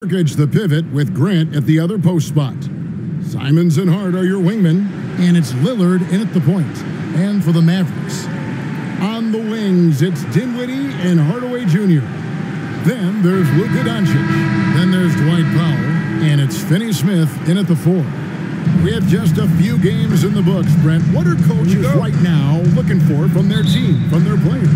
Nurkic the pivot with Grant at the other post spot. Simons and Hart are your wingmen, and it's Lillard in at the point. And for the Mavericks, on the wings, it's Dinwiddie and Hardaway Jr. Then there's Luka Doncic. Then there's Dwight Powell, and it's Finney-Smith in at the 4. We have just a few games in the books, Brent. What are coaches right now looking for from their team, from their players?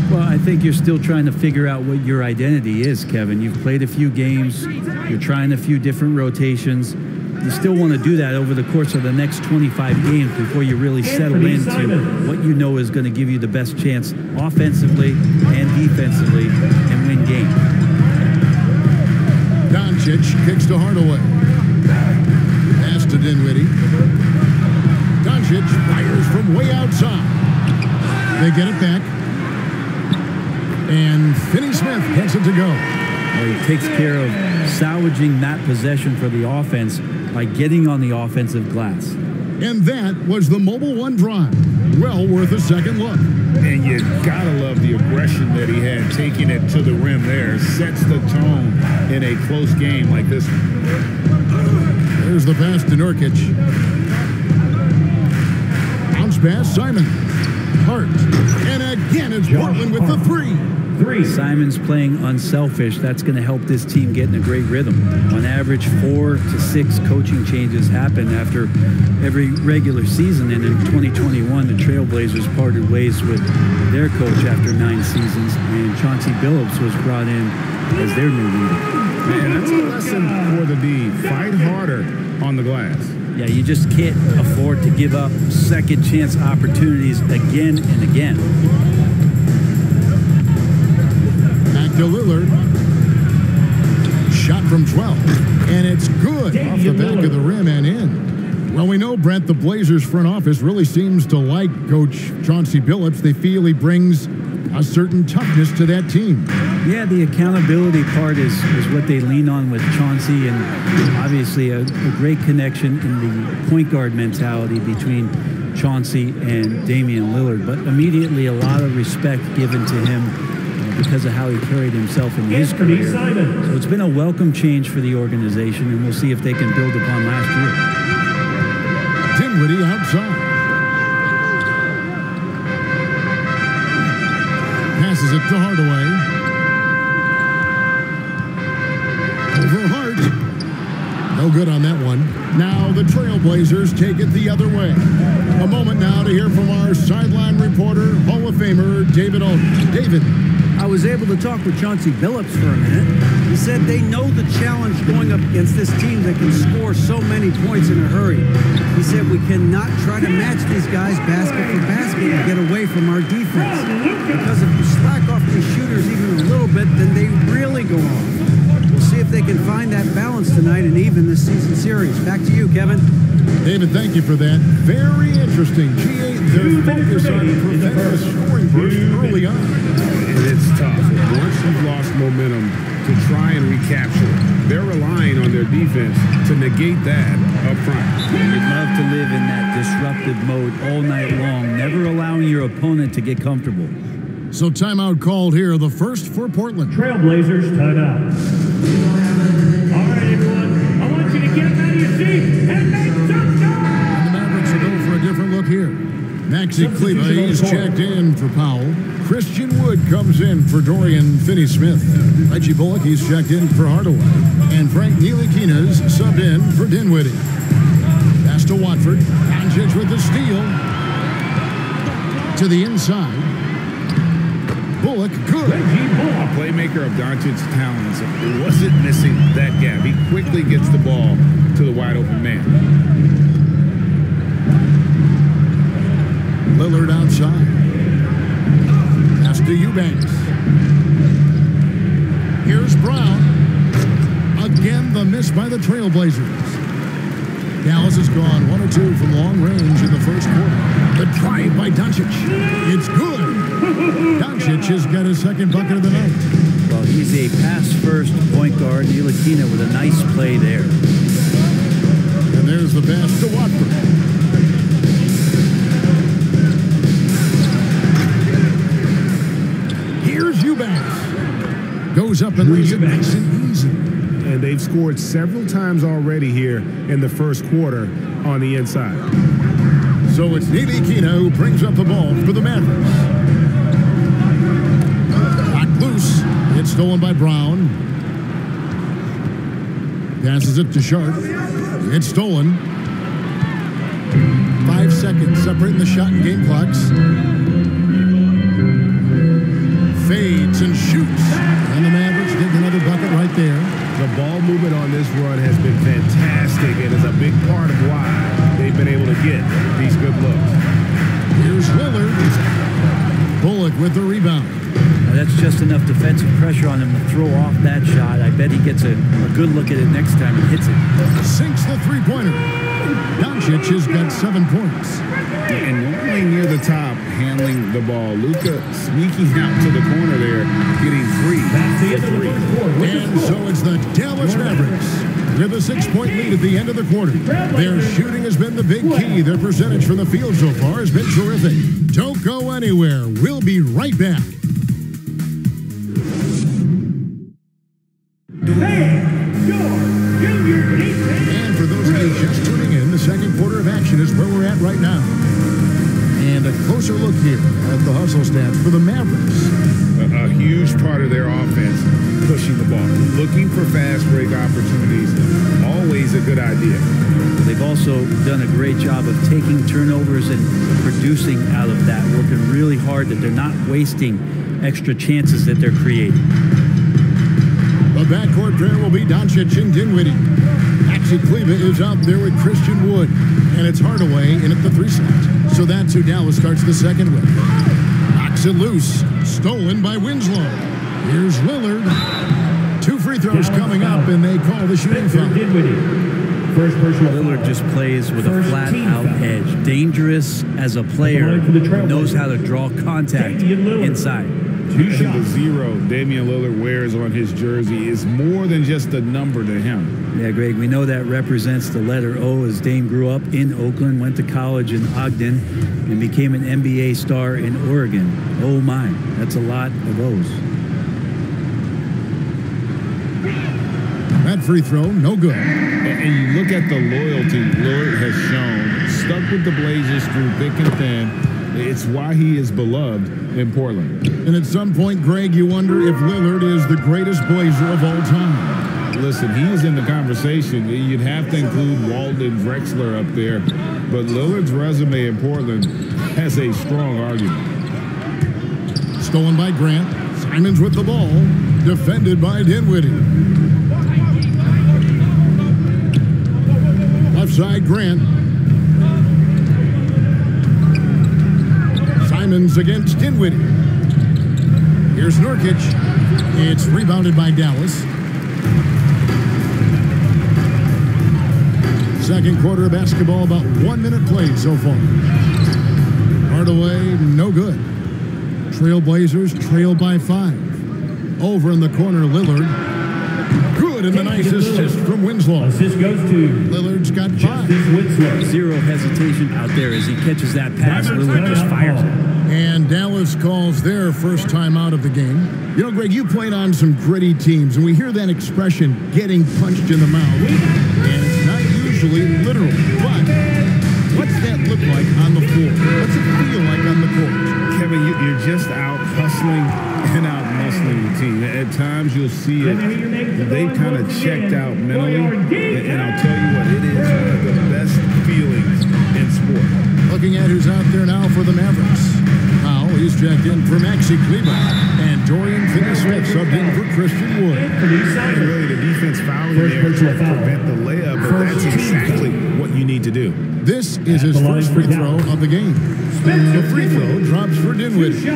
Well, I think you're still trying to figure out what your identity is, Kevin. You've played a few games. You're trying a few different rotations. You still want to do that over the course of the next 25 games before you really settle into what you know is going to give you the best chance offensively and defensively and win games. Doncic kicks to Hardaway. Pass to Dinwiddie. Doncic fires from way outside. They get it back. And Finney-Smith gets it to go. Well, he takes care of salvaging that possession for the offense by getting on the offensive glass. And that was the Mobile One drive. Well worth a second look. And you gotta love the aggression that he had, taking it to the rim there. Sets the tone in a close game like this one. There's the pass to Nurkic. Bounce pass, Simon. Hart. And again, it's Portland with the 3. Simon's playing unselfish. That's going to help this team get in a great rhythm. On average, 4 to 6 coaching changes happen after every regular season. And in 2021, the Trailblazers parted ways with their coach after 9 seasons. And Chauncey Billups was brought in as their new leader. Man, that's a lesson for the D. Fight harder on the glass. Yeah, you just can't afford to give up second chance opportunities again and again. To Lillard. Shot from 12. And it's good off the back of the rim and in. Well, we know, Brent, the Blazers front office really seems to like Coach Chauncey Billups. They feel he brings a certain toughness to that team. Yeah, the accountability part is what they lean on with Chauncey, and obviously a great connection in the point guard mentality between Chauncey and Damian Lillard. But immediately a lot of respect given to him because of how he carried himself in his career. So it's been a welcome change for the organization, and we'll see if they can build upon last year. Dinwiddie outside. Passes it to Hardaway. Over Hart. No good on that one. Now the Trailblazers take it the other way. A moment now to hear from our sideline reporter, Hall of Famer David Aldridge. David. I was able to talk with Chauncey Billups for a minute. He said they know the challenge going up against this team that can score so many points in a hurry. He said we cannot try to match these guys basket for basket and get away from our defense. Because if you slack off these shooters even a little bit, then they really go off. We'll see if they can find that balance tonight and even this season series. Back to you, Kevin. David, thank you for that. Very interesting. GA, their focus on preventing a scoring burst early on. It's tough. Once you've lost momentum, to try and recapture it. They're relying on their defense to negate that up front. You'd love to live in that disruptive mode all night long, never allowing your opponent to get comfortable. So timeout called here, the first for Portland. Trailblazers timeout. All right, everyone, I want you to get out of your seat and make some noise! And the Mavericks will go for a different look here. Maxi Kleber, he's checked in for Powell. Christian Wood comes in for Dorian Finney-Smith. Reggie Bullock, he's checked in for Hardaway. And Frank Ntilikina's subbed in for Dinwiddie. Pass to Watford. Doncic with the steal. To the inside. Bullock, good. A playmaker of Doncic's talents wasn't missing that gap. He quickly gets the ball to the wide open man. Lillard outside. Pass to Eubanks. Here's Brown. Again, the miss by the Trailblazers. Dallas has gone 1 of 2 from long range in the first quarter. The drive by Doncic. It's good. Doncic has got his second bucket of the night. Well, he's a pass-first point guard. Ntilikina with a nice play there. And there's the pass to Watford. Here's Eubanks. Goes up and lays it nice and easy. and they've scored several times already here in the first quarter on the inside. So it's Ntilikina who brings up the ball for the Mavericks. Knocked loose. It's stolen by Brown. Passes it to Sharp. It's stolen. 5 seconds separating the shot and game clocks. Fades and shoots. And the Mavericks get another bucket right there. The ball movement on this run has been fantastic and is a big part of why they've been able to get these good looks. Here's Lillard. Bullock with the rebound. Now that's just enough defensive pressure on him to throw off that shot. I bet he gets a good look at it next time and hits it. Sinks the three-pointer. Doncic has got 7 points. And normally near the top, handling the ball. Luka sneaking out to the corner there, getting free. And so it's the Dallas Mavericks with a 6-point lead at the end of the quarter. Their shooting has been the big key. Their percentage from the field so far has been terrific. Don't go anywhere. We'll be right back. And for those of you just tuning in, the second quarter of action is where we're at right now. And a closer look here at the hustle stats for the Mavericks. A huge part of their offense, pushing the ball, looking for fast break opportunities, always a good idea. They've also done a great job of taking turnovers and producing out of that, working really hard that they're not wasting extra chances that they're creating. The backcourt pair will be Doncic and Dinwiddie. Maxi Kleber is out there with Christian Wood. And it's Hardaway in at the 3 slot. So that's who Dallas starts the second with. Knocks it loose. Stolen by Winslow. Here's Lillard. 2 free throws coming up, and they call the shooting foul. Lillard just plays with a flat-out edge. Dangerous as a player, knows how to draw contact inside. 2-0 Damian Lillard wears on his jersey is more than just a number to him. Yeah, Greg, we know that represents the letter O, as Dame grew up in Oakland, went to college in Ogden, and became an NBA star in Oregon. Oh my, that's a lot of O's. That free throw, no good. And you look at the loyalty Lillard has shown, stuck with the Blazers through thick and thin. It's why he is beloved in Portland. And at some point, Greg, you wonder if Lillard is the greatest Blazer of all time. Listen, he is in the conversation. You'd have to include Walden Drexler up there. But Lillard's resume in Portland has a strong argument. Stolen by Grant. Simons with the ball. Defended by Dinwiddie. Left side, Grant. Simons against Dinwiddie. Here's Nurkic. It's rebounded by Dallas. Second quarter of basketball, about 1 minute played so far. Hardaway, no good. Trailblazers trail by 5. Over in the corner, Lillard. Good, and the nice assist from Winslow. Assist goes to Lillard's got 5. Winslow. Zero hesitation out there as he catches that pass. Lillard just fires it. And Dallas calls their first time out of the game. You know, Greg, you played on some gritty teams, and we hear that expression, getting punched in the mouth. And it's not usually literal, but what's that look like on the floor? What's it feel like on the court? Kevin, you're just out hustling and out muscling the team. At times you'll see it. They kind of checked out mentally. And I'll tell you what, it is one of the best feelings in sport. Looking at who's out there now for the Mavericks. Powell, he's checked in for Maxi Kleber. And Dorian Finney-Smith subbed in for Christian Wood. And really, the defense fouled in there to prevent the layup, but that's exactly what you need to do. This is his first free throw of the game. The free throw drops for Dinwiddie.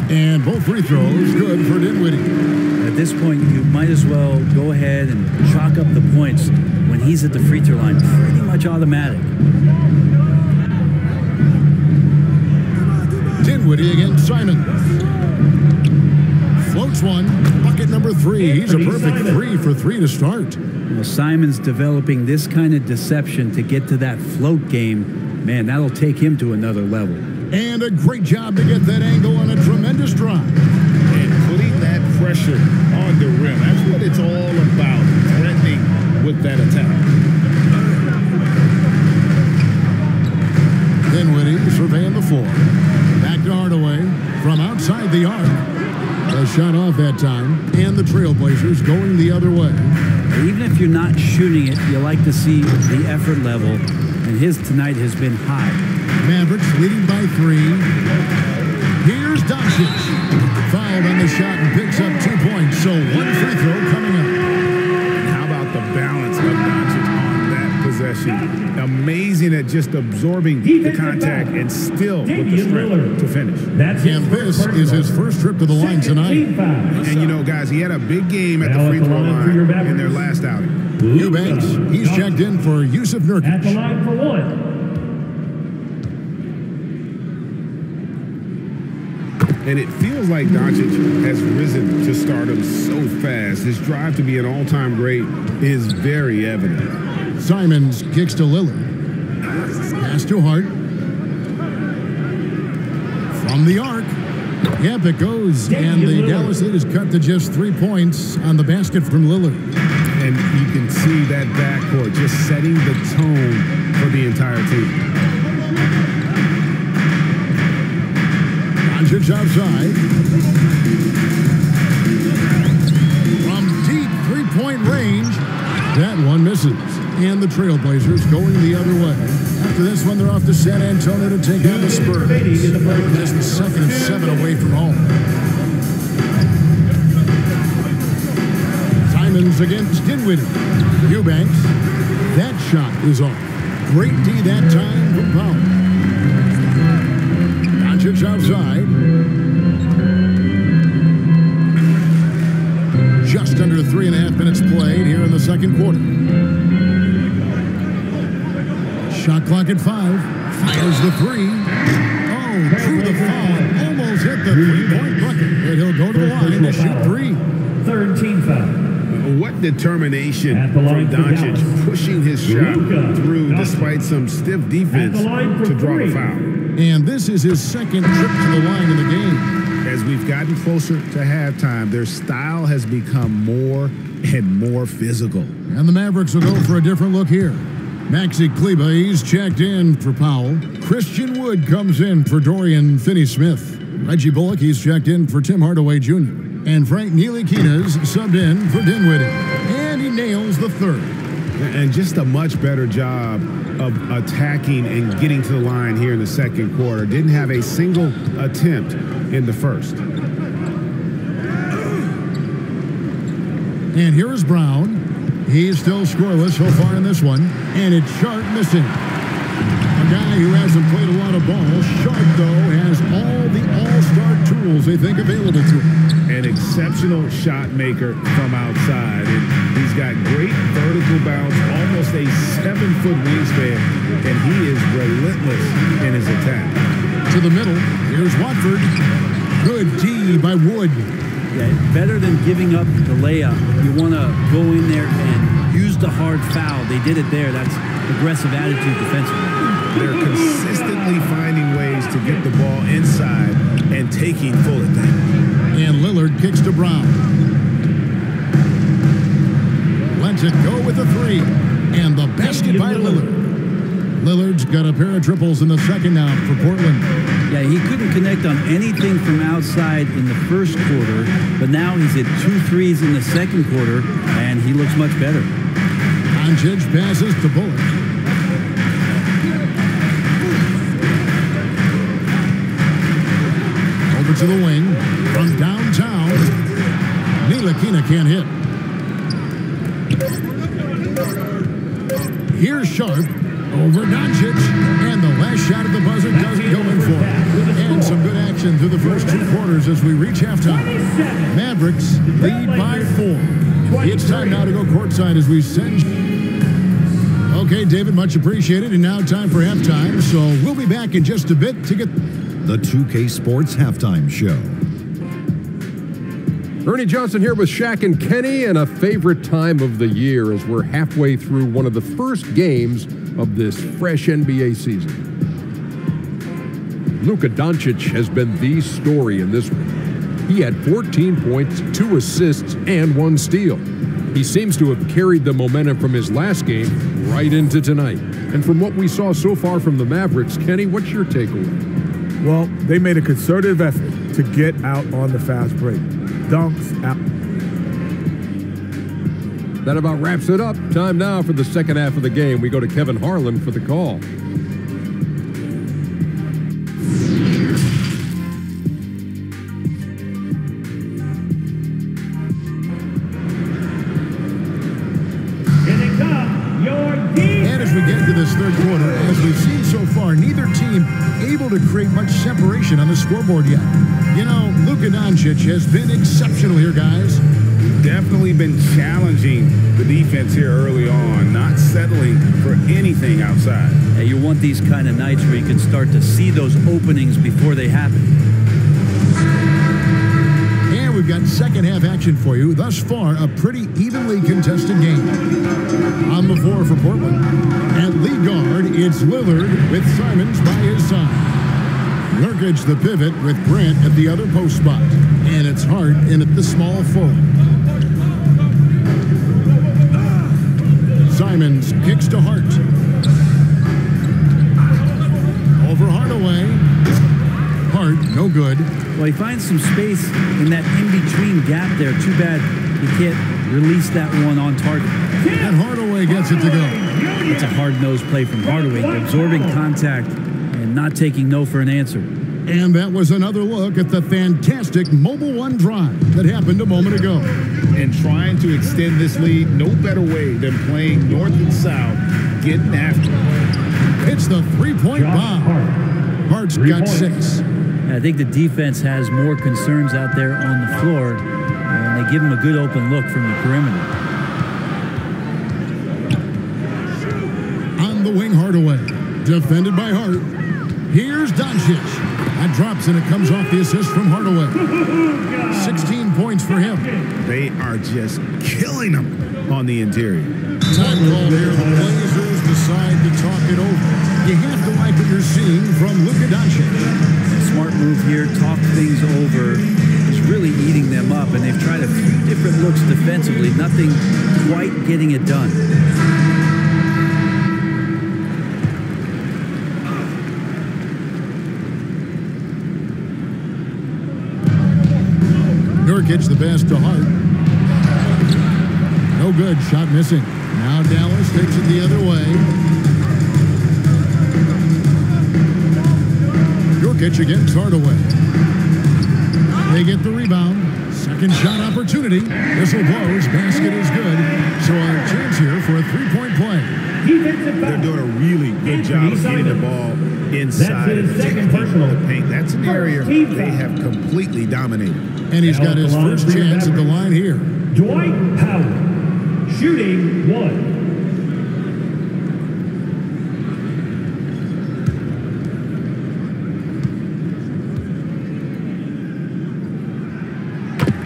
And both free throws good for Dinwiddie. At this point, you might as well go ahead and chalk up the points when he's at the free throw line. Pretty much automatic. Dinwiddie against Simons. Float hits one. Bucket number 3. He's a perfect 3 for 3 to start. Well, Simon's developing this kind of deception to get to that float game. Man, that'll take him to another level. And a great job to get that angle on a tremendous drive. And putting that pressure on the rim. That's what it's all about, threatening with that attack. Dinwiddie surveying the floor. Back to Hardaway from outside the arc. A shot off that time, and the Trailblazers going the other way. Even if you're not shooting it, you like to see the effort level, and his tonight has been high. Mavericks leading by 3. Here's Doncic. Fouled on the shot and picks up 2 points, so 1 free throw coming up. And how about the balance of Doncic on that possession? Amazing at just absorbing the contact and still with the strength to finish. And this is his first trip to the line tonight. And you know, guys, he had a big game at the free throw line in their last outing. Eubanks, he's checked in for Yusuf Nurkic. At the line for 1. And it feels like Doncic has risen to stardom so fast. His drive to be an all-time great is very evident. Simons kicks to Lillard. Pass to Hart. From the arc. Yep, it goes. And the Dallas lead is cut to just 3 points on the basket from Lillard. And you can see that backcourt just setting the tone for the entire team. Doncic outside. From deep three-point range. That one misses. And the Trailblazers going the other way. After this one, they're off to San Antonio to take on the Spurs. Just the 2nd and 7 away from home. Simons against Dinwiddie. Eubanks. That shot is off. Great D that time from Powell. Doncic outside. Just under 3.5 minutes played here in the second quarter. Shot clock at 5. Fires the 3. Oh, through the foul. Almost hit the 3-point bucket. But he'll go to the line to shoot 3. Third team foul. What determination from Doncic, pushing his shot through despite some stiff defense to draw the foul. And this is his 2nd trip to the line in the game. As we've gotten closer to halftime, their style has become more and more physical. And the Mavericks will go for a different look here. Maxi Kleber, he's checked in for Powell. Christian Wood comes in for Dorian Finney-Smith. Reggie Bullock, he's checked in for Tim Hardaway Jr. And Frank Ntilikina's subbed in for Dinwiddie. And he nails the 3rd. And just a much better job of attacking and getting to the line here in the second quarter. Didn't have a single attempt in the first. And here is Brown. He's still scoreless so far in this one. And it's Sharp missing. A guy who hasn't played a lot of ball. Sharp, though, has all the all-star tools they think available to him. An exceptional shot maker from outside. And he's got great vertical bounce, almost a 7-foot wingspan, and he is relentless in his attack. To the middle, here's Watford. Good D by Wood. Yeah, better than giving up the layup. You want to go in there and use the hard foul. They did it there. That's aggressive attitude defensively. They're consistently finding ways to get the ball inside and taking full advantage. And Lillard kicks to Brown. Lets it go with a 3. And the basket by Lillard. Lillard's got a pair of triples in the second now for Portland. Yeah, he couldn't connect on anything from outside in the first quarter, but now he's at 2 threes in the second quarter, and he looks much better. Doncic passes to Bullock. Over to the wing. From downtown, Ntilikina can't hit. Here's Sharp. Over Doncic, and the last shot at the buzzer doesn't go in for it. And some good action through the first 2 quarters as we reach halftime. Mavericks lead by 4. It's time now to go courtside as we send. Okay, David, much appreciated. And now time for halftime. So we'll be back in just a bit to get the 2K Sports Halftime Show. Ernie Johnson here with Shaq and Kenny, and a favorite time of the year as we're halfway through one of the first games of this fresh NBA season. Luka Doncic has been the story in this one. He had 14 points, 2 assists, and 1 steal. He seems to have carried the momentum from his last game right into tonight. And from what we saw so far from the Mavericks, Kenny, what's your takeaway? Well, they made a concerted effort to get out on the fast break. Dunks out. That about wraps it up. Time now for the second half of the game. We go to Kevin Harlan for the call. And as we get into this third quarter, as we've seen so far, neither team able to create much separation on the scoreboard yet. You know, Luka Doncic has been exceptional here, guys. Definitely been challenging the defense here early on, not settling for anything outside. Yeah, you want these kind of nights where you can start to see those openings before they happen. And we've got second half action for you. Thus far, a pretty evenly contested game. On the floor for Portland, at lead guard, it's Lillard with Simons by his side. Nurkic the pivot with Grant at the other post spot. And it's Hart in at the small forward. Simons kicks to Hart. Over Hardaway. Hart, no good. Well, he finds some space in that in-between gap there. Too bad he can't release that one on target. And Hardaway gets it to go. It's a hard-nosed play from Hardaway, absorbing contact and not taking no for an answer. And that was another look at the fantastic Mobile One drive that happened a moment ago. And trying to extend this lead, no better way than playing north and south, getting after it. It's the three-point bomb. Hart's got 6. I think the defense has more concerns out there on the floor, and they give him a good open look from the perimeter. On the wing, Hardaway. Defended by Hart. Here's Doncic. That drops, and it comes off the assist from Hardaway. 16 points for him. They are just killing them on the interior. Time call here. The Blazers decide to talk it over. You have to like what you're seeing from Luka Doncic. Smart move here. Talk things over. Is really eating them up, and they've tried a few different looks defensively. Nothing quite getting it done. Nurkic the pass to Hart. No good. Shot missing. Now Dallas takes it the other way. Nurkic against Hardaway. They get the rebound. Second shot opportunity. Whistle blows. Basket is good. So a chance here for a three-point play. They're doing a really good job of getting the ball inside and taking people in the paint. That's an area they have completely dominated. And he's got his first chance at the line here. Dwight Howard, shooting 1.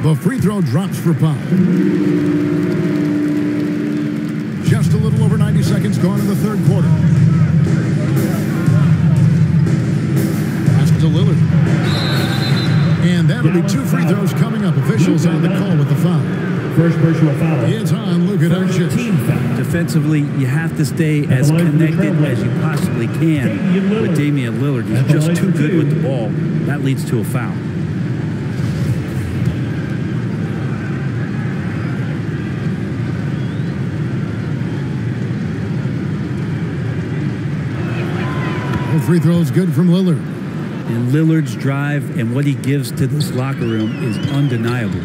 The free throw drops for Pop. Just a little over 90 seconds gone in the third quarter. Pass to Lillard. And that'll be 2 free throws coming up. Officials on the call with the foul. First personal foul. It's on Luka Doncic. Defensively, you have to stay as connected as you possibly can with Damian Lillard. He's just too good with the ball. That leads to a foul. Free throw is good from Lillard. And Lillard's drive and what he gives to this locker room is undeniable.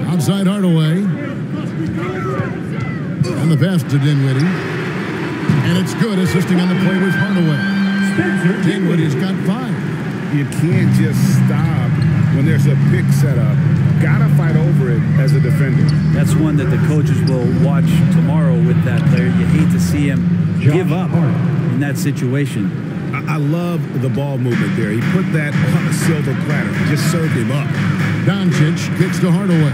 Outside Hardaway. And the pass to Dinwiddie. And it's good, assisting on the play with Hardaway. Dinwiddie's got 5. You can't just stop when there's a pick set up. Gotta fight over it as a defender. That's one that the coaches will watch tomorrow with that player. You hate to see him give up in that situation. I love the ball movement there. He put that on a silver platter. Just served him up. Doncic kicks to Hardaway.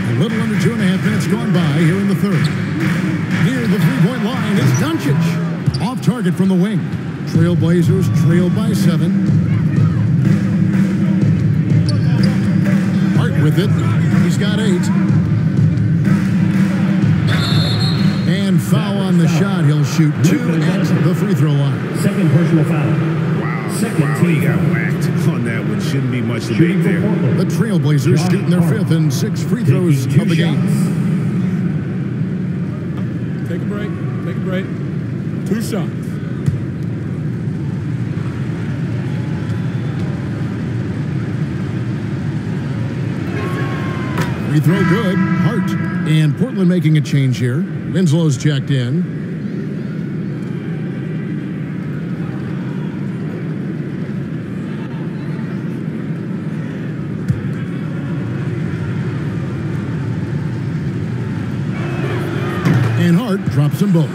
A little under 2.5 minutes gone by here in the third. Near the three-point line is Doncic. Off target from the wing. Trailblazers trail by 7. Hart with it. He's got 8. And foul on the shot. He'll shoot 2 at the free throw line. Second personal foul. Wow, he got whacked on that one. Shouldn't be much debate there. The Trailblazers shooting their 5th and 6th free throws of the game. Take a break. Take a break. 2 shots. Free throw good. Hart. And Portland making a change here. Winslow's checked in. And Hart drops them both.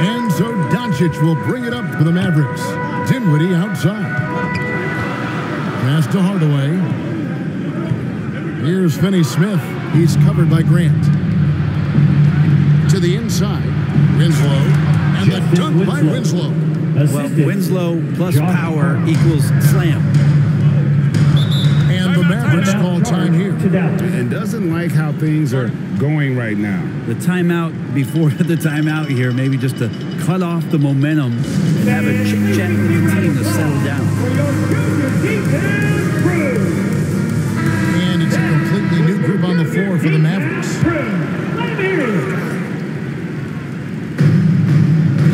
And so Doncic will bring it up for the Mavericks. Dinwiddie outside. Pass to Hardaway. Here's Finney-Smith. He's covered by Grant. To the inside. Winslow. And the dunk by Winslow. Well, Winslow plus power equals slam. And the Mavericks call time here. And doesn't like how things are going right now. The timeout before the timeout here, maybe just to cut off the momentum and have a chit-chat with your team to settle down. And it's a completely new group on the floor for the Mavericks.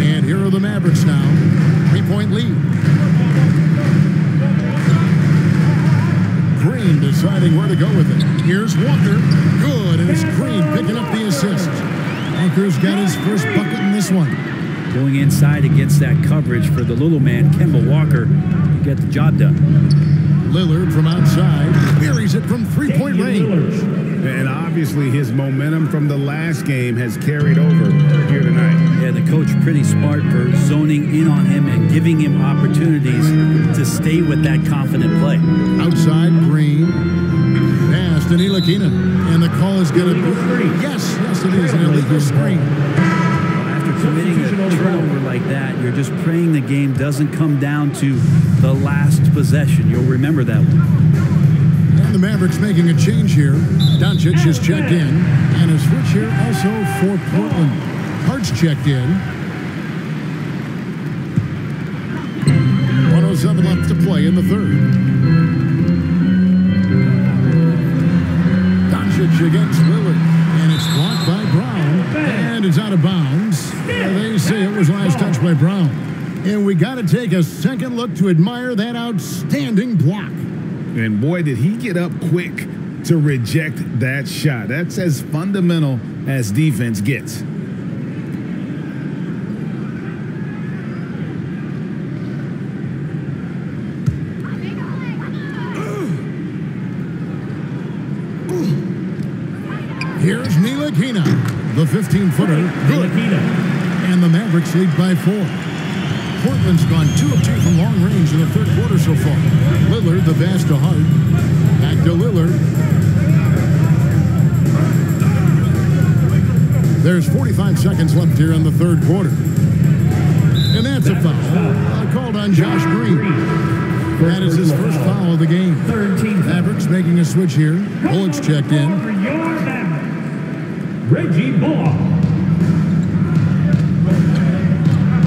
And here are the Mavericks now. 3-point lead. Green deciding where to go with it. Here's Walker. Good, and it's Green picking up the assist. Walker's got his first bucket in this one. Going inside against that coverage for the little man, Kemba Walker, to get the job done. Lillard from outside buries it from 3-point range. And obviously his momentum from the last game has carried over here tonight. Yeah, the coach pretty smart for zoning in on him and giving him opportunities to stay with that confident play. Outside, Green. Pass to Ntilikina. And the call is going to be... Yes, it is an illegal screen. After committing a turnover like that, you're just praying the game doesn't come down to the last possession. You'll remember that one. And the Mavericks making a change here. Doncic is checked in. And a switch here also for Portland. Hart's checked in. 1:07 left to play in the third. Doncic against Lillard. And it's blocked by Brown. And it's out of bounds. They say it was last touched by Brown. And we got to take a second look to admire that outstanding block. And boy, did he get up quick to reject that shot. That's as fundamental as defense gets. Here's Ntilikina, the 15-footer, good. And the Mavericks lead by 4. Portland's gone 2 of 2 from long range in the third quarter so far. Lillard, the pass to Hart. Back to Lillard. There's 45 seconds left here in the third quarter. And that's a foul. Called on Josh Green. That is his first foul of the game. Mavericks making a switch here. Bullock's checked in. Reggie Bullock.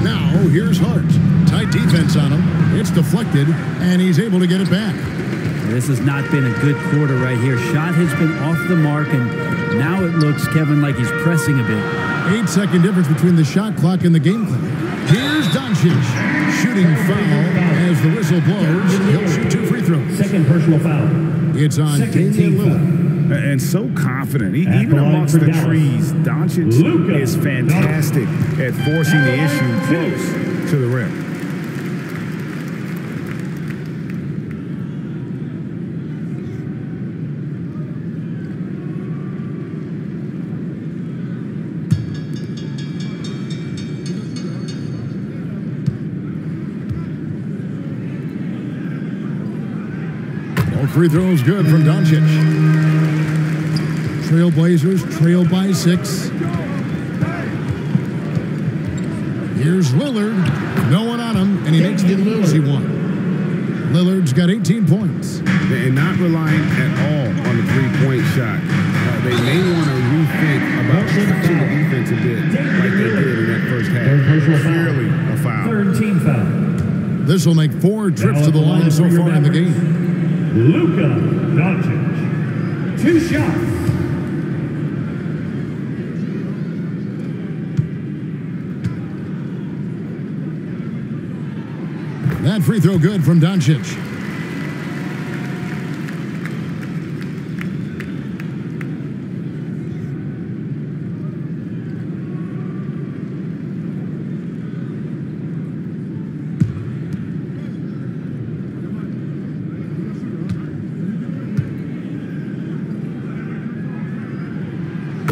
Now, here's Hart. Tight defense on him. It's deflected, and he's able to get it back. This has not been a good quarter right here. Shot has been off the mark, and now it looks, Kevin, like he's pressing a bit. 8-second difference between the shot clock and the game clock. Here's Doncic. Shooting foul as the whistle blows. He'll shoot 2 free throws. Second personal foul. It's on Damian Lillard. And so confident. Even amongst the trees, Doncic is fantastic at forcing the issue close to the rim. All free throws good from Doncic. Trailblazers trail by 6. Here's Lillard. No one on him, and he makes the easy one. Lillard's got 18 points. They're not relying at all on the three-point shot. They may want to rethink about stretching the defense a bit like they did in that first half. Clearly a foul. Third team foul. This will make 4 trips to the line so far in the game. Luka Doncic. 2 shots. That free throw good from Doncic.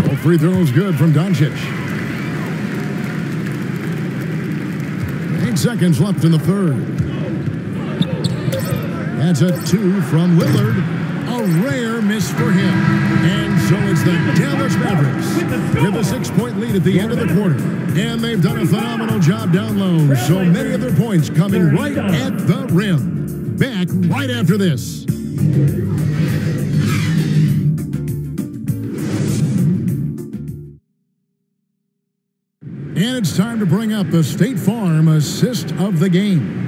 All free throws good from Doncic. 8 seconds left in the third. That's a 2 from Lillard. A rare miss for him. And so it's the Dallas Mavericks with a 6-point lead at the end of the quarter. And they've done a phenomenal job down low. So many of their points coming right at the rim. Back right after this. And it's time to bring up the State Farm assist of the game.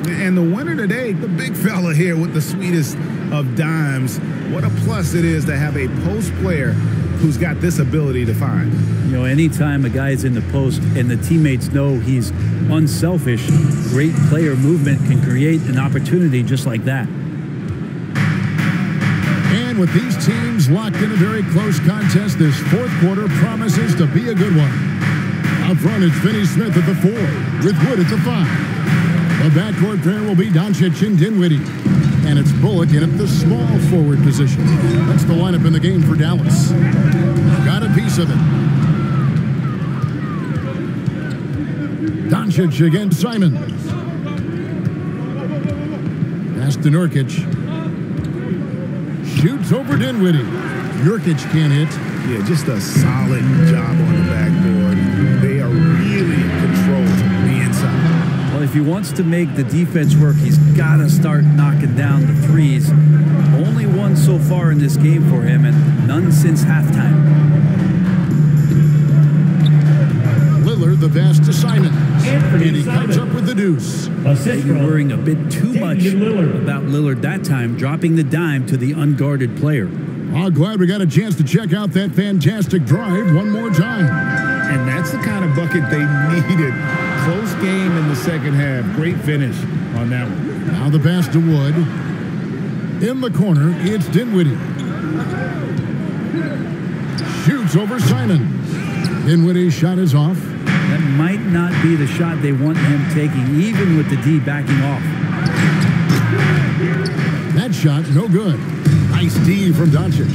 And the winner today, the big fella here with the sweetest of dimes. What a plus it is to have a post player who's got this ability to find. You know, anytime a guy's in the post and the teammates know he's unselfish, great player movement can create an opportunity just like that. And with these teams locked in a very close contest, this fourth quarter promises to be a good one. Up front, it's Finney-Smith at the 4, with Wood at the 5. The backcourt pair will be Doncic and Dinwiddie. And it's Bullock in at the small forward position. That's the lineup in the game for Dallas. Got a piece of it. Doncic against Simons. Pass to Nurkic. Shoots over Dinwiddie. Nurkic can't hit. Yeah, just a solid job on the backboard. They are really controlled the inside. Well, if he wants to make the defense work, he's got to start knocking down the threes. Only one so far in this game for him, and none since halftime. Lillard the pass to Simons. And he comes up with the deuce. Maybe worrying a bit too much about Lillard that time, dropping the dime to the unguarded player. Oh, glad we got a chance to check out that fantastic drive one more time. And that's the kind of bucket they needed. Close game in the second half. Great finish on that one. Now the pass to Wood. In the corner, it's Dinwiddie. Shoots over Simons. Dinwiddie's shot is off. That might not be the shot they want him taking, even with the D backing off. That shot, no good. Nice D from Doncic.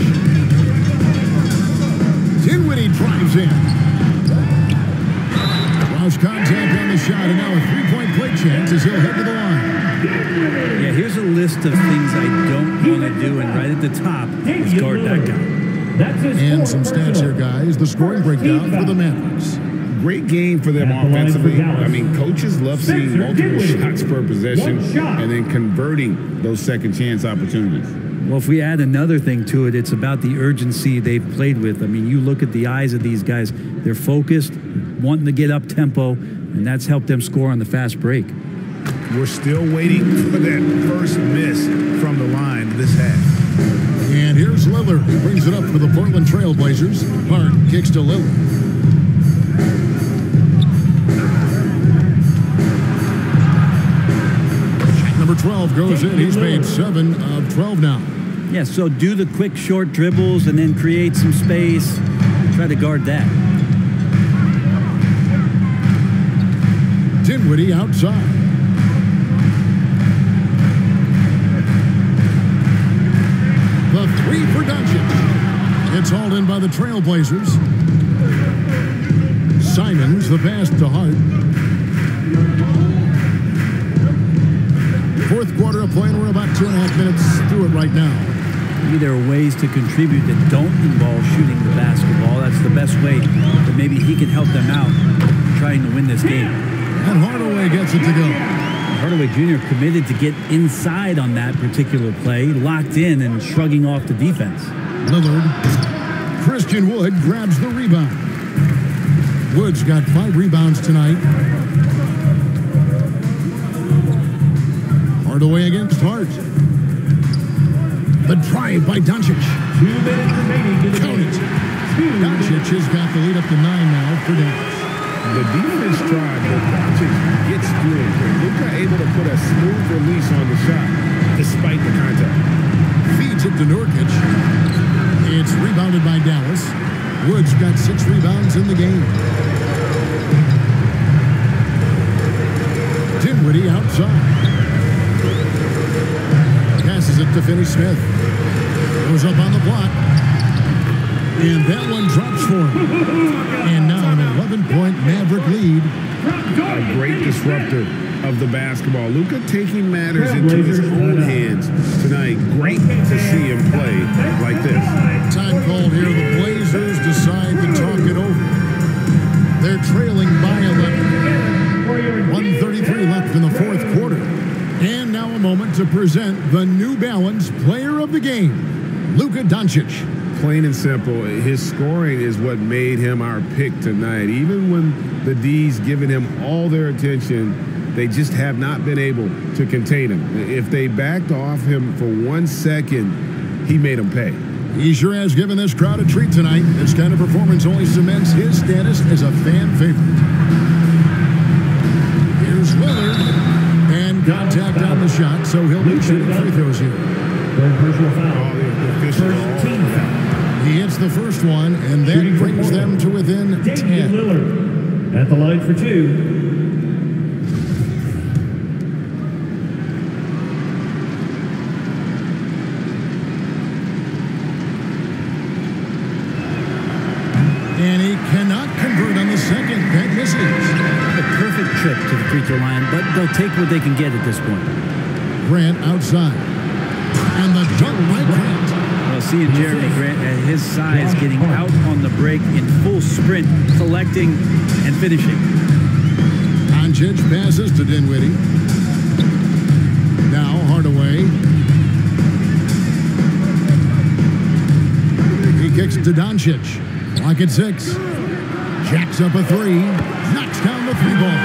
Dinwiddie drives in. Lost contact on the shot, and now a three-point play chance as he'll head to the line. Yeah, here's a list of things I don't want to do, and right at the top is guard that guy. And some stats here, guys. The scoring breakdown for the Mavericks. Great game for them offensively. I mean, coaches love seeing multiple shots per possession and then converting those second chance opportunities. Well, if we add another thing to it, it's about the urgency they've played with. I mean, you look at the eyes of these guys. They're focused, wanting to get up tempo, and that's helped them score on the fast break. We're still waiting for that first miss from the line this half. And here's Lillard, who brings it up for the Portland Trailblazers. Hart kicks to Lillard. Number 12 goes in. He's made 7 of 12 now. Yeah, so do the quick short dribbles and then create some space. Try to guard that. Dinwiddie outside. The three for Doncic. It's hauled in by the Trailblazers. Simons, the pass to Hart. For fourth quarter of play, and we're about 2.5 minutes through it right now. Maybe there are ways to contribute that don't involve shooting the basketball. That's the best way that maybe he can help them out trying to win this game. And Hardaway gets it to go. Hardaway Jr. committed to get inside on that particular play, locked in and shrugging off the defense. Lillard. Christian Wood grabs the rebound. Wood's got 5 rebounds tonight. Hardaway against Hart. The drive by Doncic. 2 minutes remaining to the game. Doncic has got the lead up to 9 now for Dallas. The defense tried, but Doncic gets through it. Luka able to put a smooth release on the shot despite the contact. Feeds it to Nurkic. It's rebounded by Dallas. Wood's got 6 rebounds in the game. Dinwiddie outside. Passes it to Finney-Smith. Goes up on the block. And that one drops for him. And now an 11-point Maverick lead. A great disruptor of the basketball. Luka taking matters into his own hands tonight. Great to see him play like this. Time called here. The Blazers decide to talk it over. They're trailing by 11. 1:33 left in the fourth quarter. And now a moment to present the New Balance Player of the Game, Luka Doncic. Plain and simple, his scoring is what made him our pick tonight. Even when the D's given him all their attention, they just have not been able to contain him. If they backed off him for 1 second, he made them pay. He sure has given this crowd a treat tonight. This kind of performance only cements his status as a fan favorite. Here's Lillard. And contact on the shot, so he'll be shooting free throws here. Third personal foul. First team foul. He hits the first one, and that brings them to within 10. Lillard at the line for 2. And he cannot convert on the second. That misses. A perfect trip to the free throw line, but they'll take what they can get at this point. Grant outside. And the dunk by Grant. Well, seeing Jeremy Grant at his size getting out on the break in full sprint, collecting and finishing. Doncic passes to Dinwiddie. Now Hardaway. He kicks to Doncic. Clock at 6. Jacks up a 3. Knocks down the 3 ball.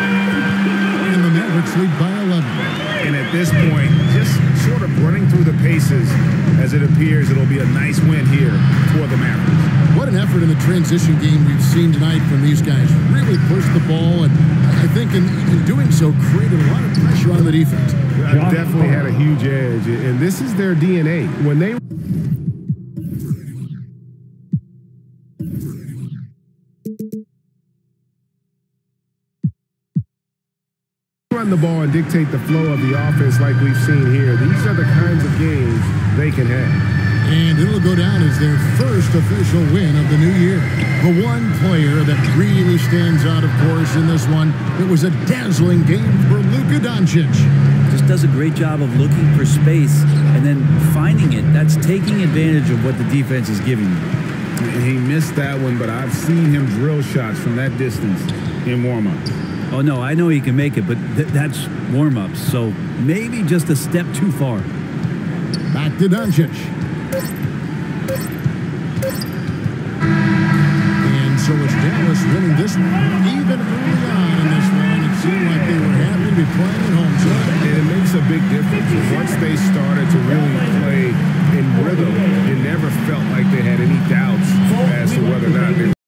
And the Mavericks lead by 11. And at this point, just sort of running through the paces as it appears it'll be a nice win here for the Mavericks. What an effort in the transition game we've seen tonight from these guys. Really pushed the ball, and I think in doing so created a lot of pressure on the defense. Definitely had a huge edge, and this is their DNA. When they run the ball and dictate the flow of the offense like we've seen here, these are the kinds of games they can have. And it'll go down as their first official win of the new year. The one player that really stands out, of course, in this one, it was a dazzling game for Luka Doncic. Just does a great job of looking for space and then finding it. That's taking advantage of what the defense is giving you. He missed that one, but I've seen him drill shots from that distance in warm-up. Oh, no, I know he can make it, but that's warm-ups, so maybe just a step too far. Back to Doncic. And so it's Dallas winning this one. Even early on in this one, it seemed like they were happy to be playing at home tonight. And it makes a big difference. Once they